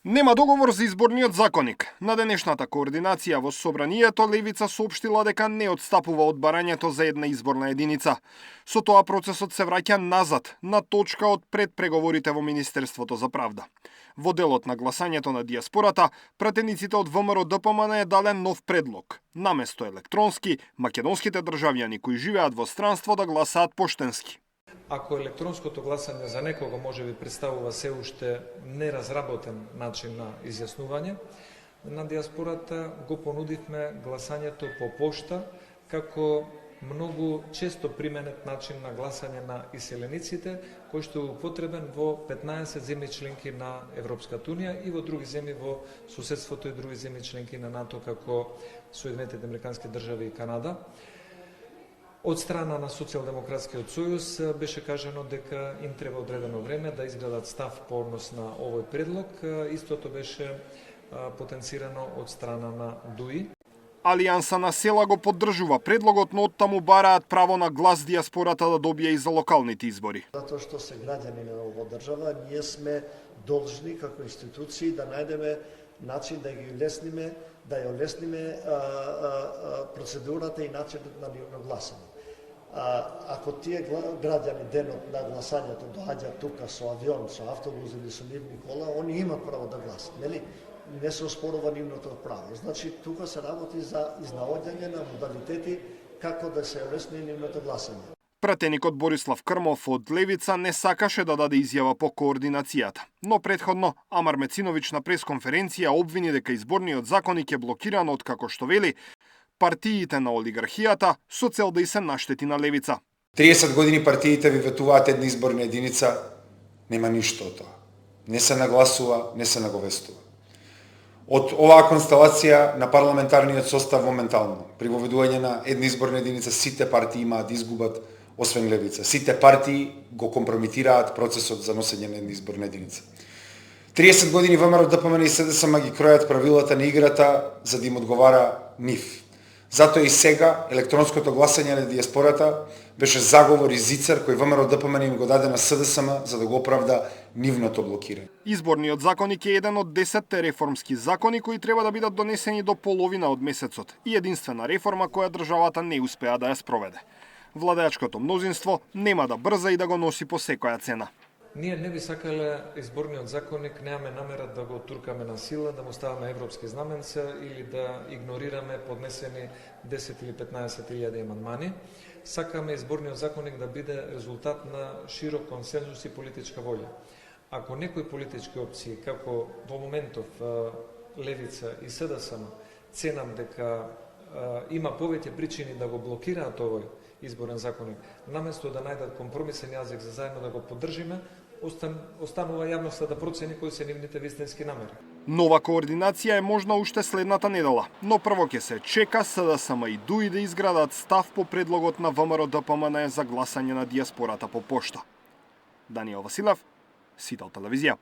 Нема договор за изборниот законник. На денешната координација во Собранието Левица соопштила дека не отстапува од барањето за една изборна единица. Со тоа процесот се враќа назад, на точка од пред преговорите во Министерството за правда. Во делот на гласањето на диаспората, пратениците од ВМРО-ДПМН дале нов предлог. Наместо електронски, македонските државјани кои живеат во странство да гласаат поштенски. Ако електронското гласање за некого може би представува се уште неразработен начин на изјаснување, на диаспората го понудивме гласањето по пошта како многу често применет начин на гласање на иселениците, кој што е употребен во 15 земји членки на Европската унија и во други земји во соседството и други земји членки на НАТО како Соединетите американски држави и Канада. Од страна на Социјалдемократскиот сојуз беше кажано дека им треба одредено време да изградат став по однос на овој предлог. Истото беше потенцирано од страна на ДУИ. Алијанса на села го поддржува предлогот, но оттаму бараат право на глас диаспората да добие и за локалните избори. Затоа што се граѓани на оваа држава, ние сме должни како институции да најдеме начин да ги улесниме, да ја улесниме процедурата и начинот на нивно гласање. Ако тие граѓани денот на гласањето доаѓаат тука со авион, со автобус или со нивни кола, они имаат право да гласат, нели? Не се оспорува нивното право. Значи, тука се работи за изнаоѓање на модалитети како да се улесни нивното гласање. Пратеникот Борислав Крмов од Левица не сакаше да даде изјава по координацијата, но претходно Амар Мециновиќ на пресконференција обвини дека изборниот законник е блокиран од, како што вели, партиите на олигархијата со цел да и се наштети на Левица. 30 години партиите ви ветуваат една изборна единица, нема ништо од тоа. Не се нагласува, не се наговестува. Од оваа констелација на парламентарниот состав моментално, при воведување на една изборна единица, сите партии имаат да изгубат, освен Левица. Сите партии го компрометираат процесот за носење на една изборна единица. 30 години ВМРО, ДПМН и СДСМ ги кројат правилата на играта за да им одговара нив. Затоа и сега електронското гласање на диаспората беше заговор и зицер кој ВМРО ДПМН им го даде на СДСМ за да го оправда нивното блокирање. Изборниот законник е еден од 10 реформски закони кои треба да бидат донесени до половина од месецот и единствена реформа која државата не успеа да ја спроведе. Владеачкото мнозинство нема да брза и да го носи по секоја цена. Ние не би сакале изборниот законник, немаме намера да го туркаме на сила, да му ставаме европски знаменца или да игнорираме поднесени 10 или 15 илјади амандмани. Сакаме изборниот законник да биде резултат на широк консензус и политичка волја. Ако некои политички опции, како во моментов Левица и СДСМ, ценам дека има повеќе причини да го блокираат овој изборен законник, наместо да најдат компромисен јазик за заедно да го поддржиме, останува јавноста да процени кои се нивните вистински намери. Нова координација е можна уште следната недела, но прво ќе се чека СДСМ и ДУИ да изградат став по предлогот на ВМРО ДПМН за гласање на диаспората по пошта. Даниел Василев, Сител телевизија.